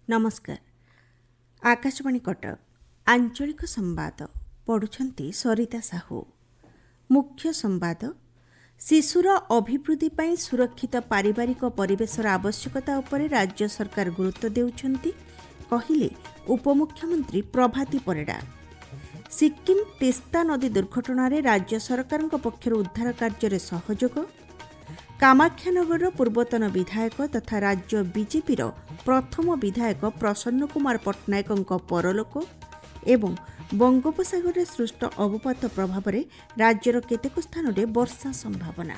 नमस्कार। आकाशवाणी कटक आंचलिक संवाद पढ़ुछंती सरिता साहू। मुख्य संवाद शिशुर अभिवृद्धि पई सुरक्षित पारिवारिक परिवेशर आवश्यकता उपरे राज्य सरकार गुरुत्व देउछंती कहिले उपमुख्यमंत्री प्रभाती परिडा। सिक्किम तेस्ता नदी दुर्घटना राज्य सरकार पक्षर उद्धार कार्य सहयोग। कामाख्यानगर पूर्वतन विधायक तथा राज्य बीजेपीर प्रथम विधायक प्रसन्न कुमार पट्टनायक परलोक एवं बंगोपसागर सृष्ट अवपात प्रभाव में राज्यर केतेक स्थान में वर्षा संभावना।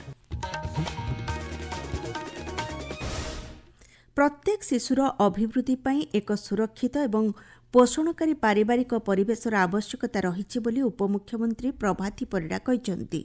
प्रत्येक शिशुर अभिवृद्धि पई एक सुरक्षित एवं पोषणकारी पारिवारिक परिवेशर आवश्यकता रही बोली उपमुख्यमंत्री प्रभाती परिडा कहते।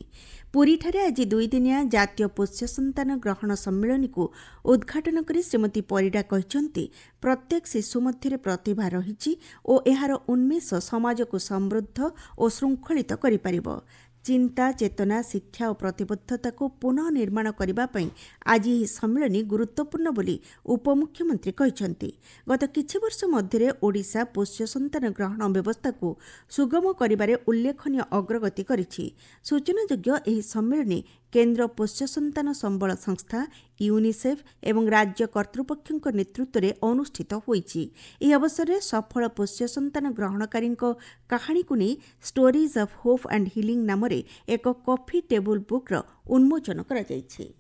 पुरीठारे आज 2 दिनिया जातीय पोष्य संतान ग्रहण सम्मेलन को उद्घाटन कर श्रीमती परिडा कहते प्रत्येक शिशु मध्य प्रतिभा रही और एहार उन्मेष समाज को समृद्ध और श्रृंखलित करिपारिबो। चिंता चेतना शिक्षा और प्रतिबद्धता को पुनः निर्माण करने आज यह सम्मेलन गुरुत्वपूर्ण बोली उपमुख्यमंत्री कहते। गत किछि वर्ष मध्य ओडिशा पोष्य संतान ग्रहण व्यवस्था को सुगम करिबारे उल्लेखनीय अग्रगति करिछि। सूचनायोग्य एही सम्मेलन केन्द्र पोष्य संतान संबल संस्था यूनिसेफ एवं राज्य कर्तृपक्षों नेतृत्व में अनुष्ठित होइछि। एही अवसर में सफल पोष्य संतान ग्रहणकारी कहानी को नहीं stories of hope and healing नाम एक कॉफी टेबल बुक्र उन्मोचन करा जायछि।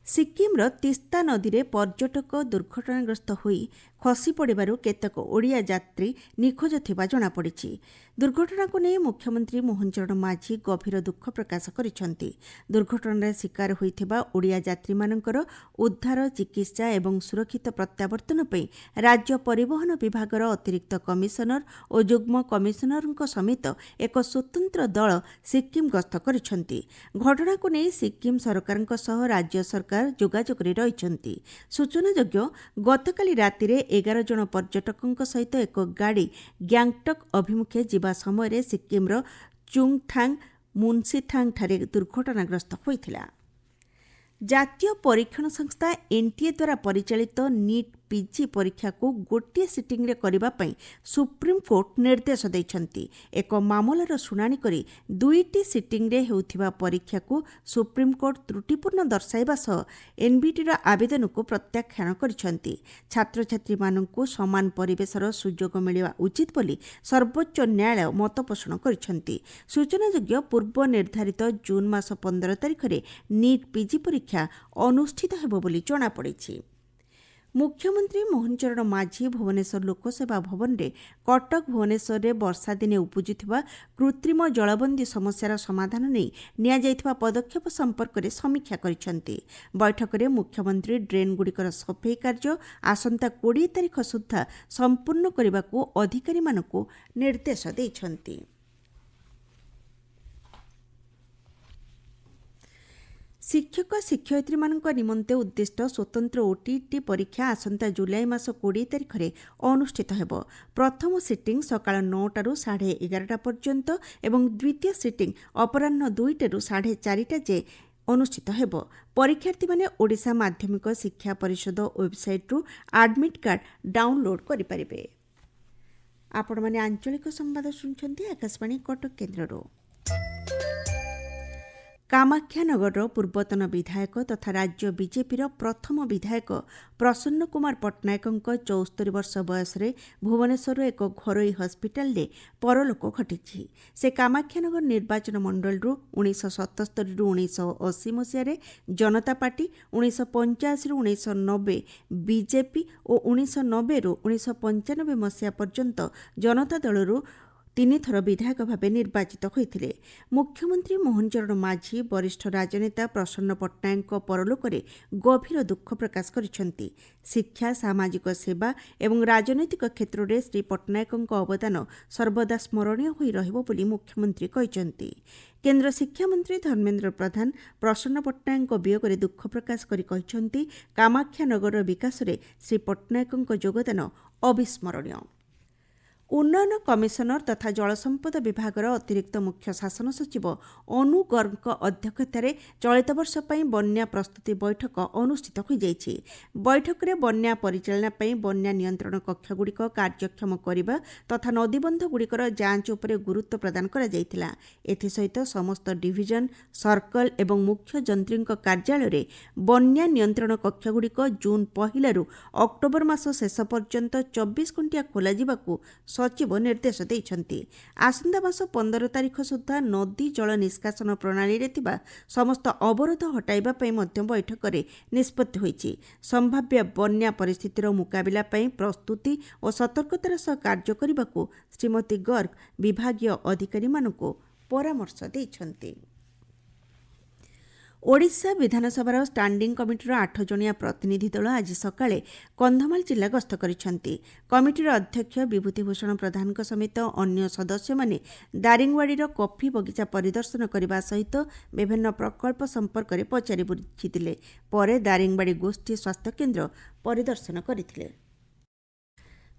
सिक्किमर तीस्ता नदी में पर्यटक दुर्घटनाग्रस्त होई खसी पड़ू केतक ओडिया यात्री निखोज थिबा जणा पड़िछि। दुर्घटना को नहीं मुख्यमंत्री मोहन चरण माझी गभीर दुख प्रकाश करिसेंति। दुर्घटनार शिकार होइथिबा ओडिया यात्री मानकर उद्धार चिकित्सा एवं सुरक्षित प्रत्यावर्तन पई राज्य परिवहन विभागर अतिरिक्त कमिशनर और युग्म कमिशनर समेत एक स्वतंत्र दल सिक्किम गस्त करिसेंति। घटना को नहीं सिक्किम सरकार सह राज्य सरकार जोगाजोग रहिसेंति। सूचनायोग्य गतकाली रातिरे 11 जन पर्यटकों सहित एक गाड़ी ग्यांगटक अभिमुखे जिबा समय सिक्किमर चुंगथांग मुन्सीथांग ठारे दुर्घटनाग्रस्त होइथिला। जातीय परीक्षण संस्था एनटीए द्वारा परिचालित नीट पीजी परीक्षा को गोटे सिटिंग रे करिबा पई सुप्रीम कोर्ट निर्देश दैछंती। एक मामलार शुणाणी करी 2टी सिटिंग रे हेउथिबा परीक्षा को सुप्रीम कोर्ट त्रुटिपूर्ण दर्शाइबा सह एनबीटी आवेदन को प्रत्याख्यान करिसेंती। छात्र छात्री माननकु समान परिवेशर सुजोग मिलिबा उचित बोली सर्वोच्च न्यायालय मत पोषण करिसेंती। सूचनायोग्य पूर्व निर्धारित जून मास 15 तारिख रे नीट पीजी परीक्षा अनुष्ठित हेबो बोली जणा पड़िछि। मुख्यमंत्री मोहन चरण माझी भुवनेश्वर लोकसेवा भवन में कटक भुवनेश्वर में वर्षा दिने उपजुथिबा कृत्रिम जलबंदी समस्यार समाधान नहीं नियाଯାଇଥିବା पदक्षेप संपर्क में समीक्षा करिसेंति। बैठक में मुख्यमंत्री ड्रेन गुड़िकर सफेई कार्य आसंता 20 तारिख सुद्धा संपूर्ण करने को अधिकारी मानकु निर्देश दैछंति। शिक्षक शिक्षयित्री मानक निमंते उद्दिष्ट स्वतंत्र ओटीटी परीक्षा आसंता जुलाई मास 20 तारिख में अनुष्ठित हेबो। प्रथम सिटिंग सकाळ 9टारू 11:30 पर्यंत एवं द्वितीय सिटिंग अपराह्न 2टारू 4:30 जे अनुष्ठित हेबो। परीक्षार्थी माने ओडिशा माध्यमिक शिक्षा परिषद वेबसाइट रु एडमिट कार्ड डाउनलोड करि परिबे। आपण माने आंचलिक संवाद सुनछंती आकाशवाणी कटक केन्द्ररो। कामाख्यानगर पूर्वतन विधायक तथा राज्य बीजेपीर प्रथम विधायक प्रसन्न कुमार पट्टनायक 74 वर्ष बयस भुवनेश्वर एक घरोई हस्पिटाल रे परलोक घटी। से कामाख्यानगर निर्वाचन मंडल 1977 1980 मसीह जनता पार्टी, 1985 1990 बीजेपी और 1990 1995 मसीहा पर्यंत जनता दल 3 थर विधायक भाव निर्वाचित होते। मुख्यमंत्री मोहन चरण माझी वरिष्ठ राजनेता प्रसन्न पट्टनायक परलोक गभीर दुख प्रकाश करिसेंति। शिक्षा सामाजिक सेवा एवं राजनैतिक क्षेत्र में श्री पट्टनायक अवदान सर्वदा स्मरणीय होई रहिबो बोली मुख्यमंत्री कहते। केन्द्र शिक्षा मंत्री धर्मेन्द्र प्रधान प्रसन्न पट्टनायक वियोग में दुख प्रकाश करि कहते कामाख्यानगर विकास में श्री पट्टनायक योगदान अविस्मरणीय। उन्नयन कमिशनर तथा जलसंपद विभागर अतिरिक्त मुख्य शासन सचिव अनु गर्गଙ୍କ अध्यक्षतार चलित वर्ष ପାଇଁ ବନ୍ୟା प्रस्तुति बैठक अनुष्ठित ହୋଇଯାଇଛି। बैठकରେ ବନ୍ୟା ପରିଚାଳନା ପାଇଁ ବନ୍ୟା ନିୟନ୍ତ୍ରଣ କକ୍ଷଗୁଡ଼ିକ କାର୍ଯ୍ୟକ୍ଷମ କରିବା ତଥା ନଦୀବନ୍ଧଗୁଡ଼ିକର ଯାଞ୍ଚ ଉପରେ ଗୁରୁତ୍ୱ ପ୍ରଦାନ କରାଯାଇଥିଲା। ଏଥିସହିତ ସମସ୍ତ ଡିଭିଜନ, ସର୍କଲ ଏବଂ ମୁଖ୍ୟ ଯନ୍ତ୍ରୀଙ୍କ କାର୍ଯ୍ୟାଳୟରେ ବନ୍ୟା ନିୟନ୍ତ୍ରଣ କକ୍ଷଗୁଡ଼ିକ ଜୁନ୍ 1ରୁ ଅକ୍ଟୋବର ମାସ ଶେଷ ପର୍ଯ୍ୟନ୍ତ 24 ଘଣ୍ଟିଆ ଖୋଲାଯିବାକୁ ସଚିବ ନିର୍ଦ୍ଦେଶ ଦେଇଛନ୍ତି। ଆସନ୍ତା ମାସ 15 ତାରିଖ ସୁଦ୍ଧା ନଦୀ ଜଳ ନିଷ୍କାସନ ପ୍ରଣାଳୀରେ ଥିବା ସମସ୍ତ ଅବରୋଧ ହଟାଇବା ପାଇଁ ମଧ୍ୟ ବୈଠକରେ ନିଷ୍ପତ୍ତି ହୋଇଛି। ସମ୍ଭାବ୍ୟ ବନ୍ୟା ପରିସ୍ଥିତିର ମୁକାବିଲା ପାଇଁ ପ୍ରସ୍ତୁତି ଓ ସତର୍କତାର ସହ କାର୍ଯ୍ୟ କରିବାକୁ ଶ୍ରୀମତୀ ଗର୍ଗ ବିଭାଗୀୟ ଅଧିକାରୀମାନଙ୍କୁ ପରାମର୍ଶ ଦେଇଛନ୍ତି। ଓଡ଼ିଶା ବିଧାନସଭାର ଷ୍ଟାଣ୍ଡିଂ କମିଟିର 8 ଜଣିଆ ପ୍ରତିନିଧି ଦଳ ଆଜି ସକାଳେ କନ୍ଧମାଳ ଜିଲ୍ଲା ଗସ୍ତ କରିଛନ୍ତି। କମିଟିର ଅଧ୍ୟକ୍ଷ ବିଭୂତିଭୂଷଣ ପ୍ରଧାନଙ୍କ ସମେତ ଅନ୍ୟ ସଦସ୍ୟମାନେ ଦାରିଙ୍ଗବାଡ଼ିର କଫି ବଗିଚା ପରିଦର୍ଶନ କରିବା ସହିତ ବିଭିନ୍ନ ପ୍ରକଳ୍ପ ସମ୍ପର୍କରେ ପଚାରି ବୁଝିଥିଲେ। ପରେ ଦାରିଙ୍ଗବାଡ଼ି ଗୋଷ୍ଠୀ ସ୍ୱାସ୍ଥ୍ୟକେନ୍ଦ୍ର ପରିଦର୍ଶନ କରିଥିଲେ।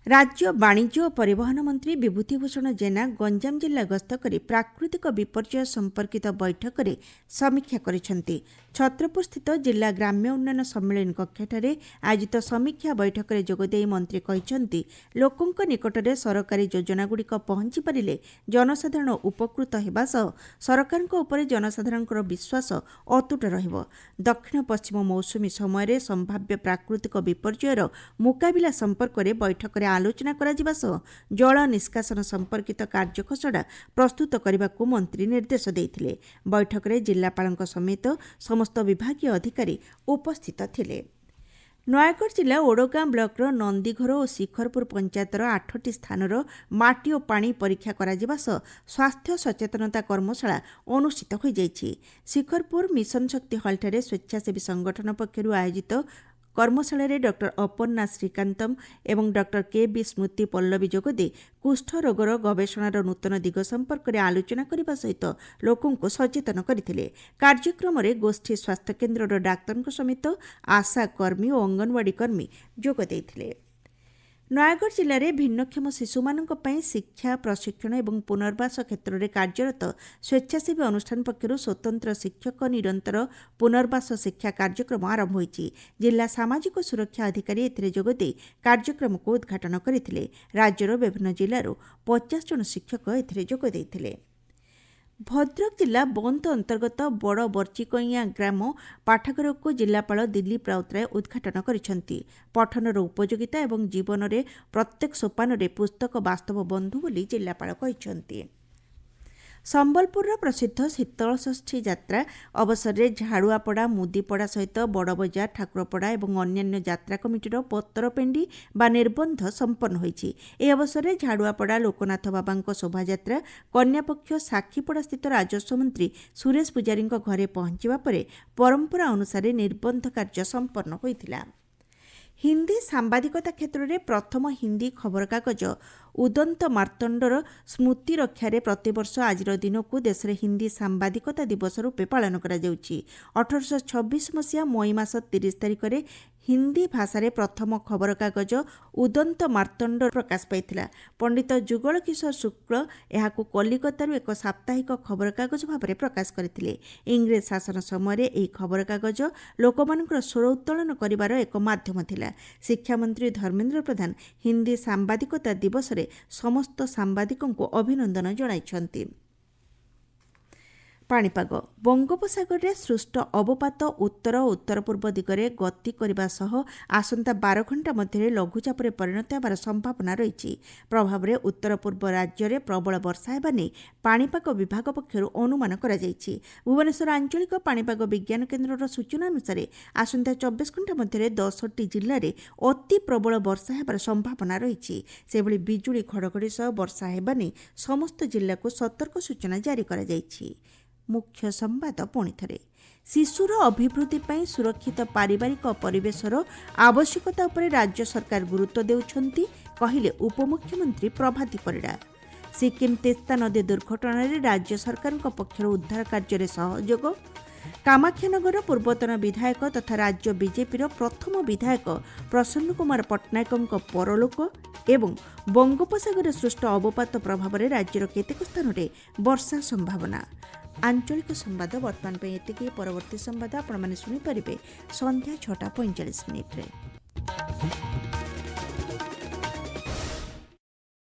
ରାଜ୍ୟ ବାଣିଜ୍ୟ ଓ ପରିବହନ ମନ୍ତ୍ରୀ ବିଭୂତିଭୂଷଣ ଜେନା ଗଞ୍ଜାମ ଜିଲ୍ଲା ଗସ୍ତ କରି ପ୍ରାକୃତିକ ବିପର୍ଯ୍ୟୟ ସମ୍ପର୍କିତ ବୈଠକରେ ସମୀକ୍ଷା କରିଛନ୍ତି। ଛତ୍ରପୁରସ୍ଥିତ ଜିଲ୍ଲା ଗ୍ରାମ୍ୟ ଉନ୍ନୟନ ସମ୍ମିଳନୀ କକ୍ଷଠାରେ ଆୟୋଜିତ ସମୀକ୍ଷା ବୈଠକରେ ଯୋଗଦେଇ ମନ୍ତ୍ରୀ କହିଛନ୍ତି, ଲୋକଙ୍କ ନିକଟରେ ସରକାରୀ ଯୋଜନାଗୁଡ଼ିକ ପହଞ୍ଚି ପାରିଲେ ଜନସାଧାରଣ ଉପକୃତ ହେବା ସହ ସରକାରଙ୍କ ଉପରେ ଜନସାଧାରଣଙ୍କର ବିଶ୍ୱାସ ଅତୁଟ ରହିବ। ଦକ୍ଷିଣ ପଶ୍ଚିମ ମୌସୁମୀ ସମୟରେ ସମ୍ଭାବ୍ୟ ପ୍ରାକୃତିକ ବିପର୍ଯ୍ୟୟର ମୁକାବିଲା ସମ୍ପର୍କରେ ବୈଠକରେ ଆଲୋଚନା କରାଯିବା ସହ ଜଳ ନିଷ୍କାସନ ସମ୍ପର୍କିତ କାର୍ଯ୍ୟଖସଡ଼ା ପ୍ରସ୍ତୁତ କରିବାକୁ ମନ୍ତ୍ରୀ ନିର୍ଦ୍ଦେଶ ଦେଇଥିଲେ। ବୈଠକରେ ଜିଲ୍ଲାପାଳଙ୍କ ସମେତ ସମସ୍ତ ବିଭାଗୀୟ ଅଧିକାରୀ ଉପସ୍ଥିତ ଥିଲେ। ନୟାଗଡ଼ ଜିଲ୍ଲା ଓଡ଼ଗାଁ ବ୍ଲକର ନନ୍ଦିଘର ଓ ଶିଖରପୁର ପଞ୍ଚାୟତର 8ଟି ସ୍ଥାନର ମାଟି ଓ ପାଣି ପରୀକ୍ଷା କରାଯିବା ସହ ସ୍ୱାସ୍ଥ୍ୟ ସଚେତନତା କର୍ମଶାଳା ଅନୁଷ୍ଠିତ ହୋଇଯାଇଛି। ଶିଖରପୁର ମିଶନ ଶକ୍ତି ହଲ୍ଠାରେ ସ୍ୱେଚ୍ଛାସେବୀ ସଂଗଠନ ପକ୍ଷରୁ ଆୟୋଜିତ କର୍ମଶାଳାରେ ଡକ୍ଟର ଅପର୍ଣ୍ଣା ଶ୍ରୀକାନ୍ତମ ଏବଂ ଡକ୍ଟର କେ.ବି. ସ୍ମୃତି ପଲ୍ଲବୀ ଯୋଗଦେଇ କୁଷ୍ଠ ରୋଗର ଗବେଷଣାର ନୂତନ ଦିଗ ସମ୍ପର୍କରେ ଆଲୋଚନା କରିବା ସହିତ ଲୋକଙ୍କୁ ସଚେତନ କରିଥିଲେ। କାର୍ଯ୍ୟକ୍ରମରେ ଗୋଷ୍ଠୀ ସ୍ୱାସ୍ଥ୍ୟକେନ୍ଦ୍ରର ଡାକ୍ତରଙ୍କ ସମେତ ଆଶା କର୍ମୀ ଓ ଅଙ୍ଗନୱାଡି କର୍ମୀ ଯୋଗ ଦେଇଥିଲେ। ନୟାଗଡ଼ ଜିଲ୍ଲାରେ ଭିନ୍ନକ୍ଷମ ଶିଶୁମାନଙ୍କ ପାଇଁ ଶିକ୍ଷା, ପ୍ରଶିକ୍ଷଣ ଏବଂ ପୁନର୍ବାସ କ୍ଷେତ୍ରରେ କାର୍ଯ୍ୟରତ ସ୍ୱେଚ୍ଛାସେବୀ ଅନୁଷ୍ଠାନ ପକ୍ଷରୁ ସ୍ୱତନ୍ତ୍ର ଶିକ୍ଷକ ନିରନ୍ତର ପୁନର୍ବାସ ଶିକ୍ଷା କାର୍ଯ୍ୟକ୍ରମ ଆରମ୍ଭ ହୋଇଛି। ଜିଲ୍ଲା ସାମାଜିକ ସୁରକ୍ଷା ଅଧିକାରୀ ଏଥିରେ ଯୋଗଦେଇ କାର୍ଯ୍ୟକ୍ରମକୁ ଉଦ୍ଘାଟନ କରିଥିଲେ। ରାଜ୍ୟର ବିଭିନ୍ନ ଜିଲ୍ଲାରୁ 50 ଜଣ ଶିକ୍ଷକ ଏଥିରେ ଯୋଗ ଦେଇଥିଲେ। ଭଦ୍ରକ ଜିଲ୍ଲା ବନ୍ଦ ଅନ୍ତର୍ଗତ ବଡ଼ ବର୍ଚିକଇଁଆ ଗ୍ରାମ ପାଠାଗାରକୁ ଜିଲ୍ଲାପାଳ ଦିଲ୍ଲୀପ ରାଉତରାୟ ଉଦ୍ଘାଟନ କରିଛନ୍ତି। ପଠନର ଉପଯୋଗିତା ଏବଂ ଜୀବନରେ ପ୍ରତ୍ୟେକ ସୋପାନରେ ପୁସ୍ତକ ବାସ୍ତବ ବନ୍ଧୁ ବୋଲି ଜିଲ୍ଲାପାଳ କହିଛନ୍ତି। ସମ୍ବଲପୁରର ପ୍ରସିଦ୍ଧ ଶୀତଳଷଷ୍ଠୀ ଯାତ୍ରା ଅବସରରେ ଝାଡ଼ୁଆପଡ଼ା, ମୁଦିପଡ଼ା ସହିତ ବଡ଼ବଜାର, ଠାକୁରପଡ଼ା ଏବଂ ଅନ୍ୟାନ୍ୟ ଯାତ୍ରା କମିଟିର ପତରପେଣ୍ଡି ବା ନିର୍ବନ୍ଧ ସମ୍ପନ୍ନ ହୋଇଛି। ଏହି ଅବସରରେ ଝାଡ଼ୁଆପଡ଼ା ଲୋକନାଥ ବାବାଙ୍କ ଶୋଭାଯାତ୍ରା କନ୍ୟାପକ୍ଷ ସାକ୍ଷୀପଡ଼ାସ୍ଥିତ ରାଜସ୍ୱ ମନ୍ତ୍ରୀ ସୁରେଶ ପୂଜାରୀଙ୍କ ଘରେ ପହଞ୍ଚିବା ପରେ ପରମ୍ପରା ଅନୁସାରେ ନିର୍ବନ୍ଧ କାର୍ଯ୍ୟ ସମ୍ପନ୍ନ ହୋଇଥିଲା। ହିନ୍ଦୀ ସାମ୍ବାଦିକତା କ୍ଷେତ୍ରରେ ପ୍ରଥମ ହିନ୍ଦୀ ଖବରକାଗଜ ଉଦନ୍ତ ମାର୍ତ୍ତଣ୍ଡର ସ୍ମୃତି ରକ୍ଷାରେ ପ୍ରତିବର୍ଷ ଆଜିର ଦିନକୁ ଦେଶରେ ହିନ୍ଦୀ ସାମ୍ବାଦିକତା ଦିବସ ରୂପେ ପାଳନ କରାଯାଉଛି। 1826 ମସିହା ମଇ ମାସ 30 ତାରିଖରେ ହିନ୍ଦୀ ଭାଷାରେ ପ୍ରଥମ ଖବରକାଗଜ ଉଦନ୍ତ ମାର୍ତ୍ତଣ୍ଡ ପ୍ରକାଶ ପାଇଥିଲା। ପଣ୍ଡିତ ଯୁଗଳ କିଶୋର ଶୁକ୍ଳ ଏହାକୁ କଲିକତାରୁ ଏକ ସାପ୍ତାହିକ ଖବରକାଗଜ ଭାବରେ ପ୍ରକାଶ କରିଥିଲେ। ଇଂରେଜ ଶାସନ ସମୟରେ ଏହି ଖବରକାଗଜ ଲୋକମାନଙ୍କର ସ୍ୱର ଉତ୍ତୋଳନ କରିବାର ଏକ ମାଧ୍ୟମ ଥିଲା। ଶିକ୍ଷାମନ୍ତ୍ରୀ ଧର୍ମେନ୍ଦ୍ର ପ୍ରଧାନ ହିନ୍ଦୀ ସାମ୍ବାଦିକତା ଦିବସରେ ସମସ୍ତ ସାମ୍ବାଦିକଙ୍କୁ ଅଭିନନ୍ଦନ ଜଣାଇଛନ୍ତି। ପାଣିପାଗ। ବଙ୍ଗୋପସାଗରରେ ସୃଷ୍ଟ ଅବପାତ ଉତ୍ତର ଓ ଉତ୍ତର ପୂର୍ବ ଦିଗରେ ଗତି କରିବା ସହ ଆସନ୍ତା 12 ଘଣ୍ଟା ମଧ୍ୟରେ ଲଘୁଚାପରେ ପରିଣତ ହେବାର ସମ୍ଭାବନା ରହିଛି। ପ୍ରଭାବରେ ଉତ୍ତର ପୂର୍ବ ରାଜ୍ୟରେ ପ୍ରବଳ ବର୍ଷା ହେବା ନେଇ ପାଣିପାଗ ବିଭାଗ ପକ୍ଷରୁ ଅନୁମାନ କରାଯାଇଛି। ଭୁବନେଶ୍ୱର ଆଞ୍ଚଳିକ ପାଣିପାଗ ବିଜ୍ଞାନ କେନ୍ଦ୍ରର ସୂଚନା ଅନୁସାରେ ଆସନ୍ତା 24 ଘଣ୍ଟା ମଧ୍ୟରେ 10ଟି ଜିଲ୍ଲାରେ ଅତି ପ୍ରବଳ ବର୍ଷା ହେବାର ସମ୍ଭାବନା ରହିଛି। ସେଭଳି ବିଜୁଳି ଘଡ଼ଘଡ଼ି ସହ ବର୍ଷା ହେବା ନେଇ ସମସ୍ତ ଜିଲ୍ଲାକୁ ସତର୍କ ସୂଚନା ଜାରି କରାଯାଇଛି। ମୁଖ୍ୟ ସମ୍ବାଦ ପୁଣିଥରେ। ଶିଶୁର ଅଭିବୃଦ୍ଧି ପାଇଁ ସୁରକ୍ଷିତ ପାରିବାରିକ ପରିବେଶର ଆବଶ୍ୟକତା ଉପରେ ରାଜ୍ୟ ସରକାର ଗୁରୁତ୍ୱ ଦେଉଛନ୍ତି, କହିଲେ ଉପମୁଖ୍ୟମନ୍ତ୍ରୀ ପ୍ରଭାତୀ ପରିଡ଼ା। ସିକିମ୍ ତେସ୍ତା ନଦୀ ଦୁର୍ଘଟଣାରେ ରାଜ୍ୟ ସରକାରଙ୍କ ପକ୍ଷରୁ ଉଦ୍ଧାର କାର୍ଯ୍ୟରେ ସହଯୋଗ। କାମାକ୍ଷାନଗର ପୂର୍ବତନ ବିଧାୟକ ତଥା ରାଜ୍ୟ ବିଜେପିର ପ୍ରଥମ ବିଧାୟକ ପ୍ରସନ୍ନ କୁମାର ପଟ୍ଟନାୟକଙ୍କ ପରଲୋକ। ଏବଂ ବଙ୍ଗୋପସାଗରରେ ସୃଷ୍ଟ ଅବପାତ ପ୍ରଭାବରେ ରାଜ୍ୟର କେତେକ ସ୍ଥାନରେ ବର୍ଷା ସମ୍ଭାବନା। ଆଞ୍ଚଳିକ ସମ୍ବାଦ ବର୍ତ୍ତମାନ ପାଇଁ ଏତିକି। ପରବର୍ତ୍ତୀ ସମ୍ବାଦ ଆପଣମାନେ ଶୁଣିପାରିବେ ସନ୍ଧ୍ୟା 6:45 ମିନିଟ୍ରେ।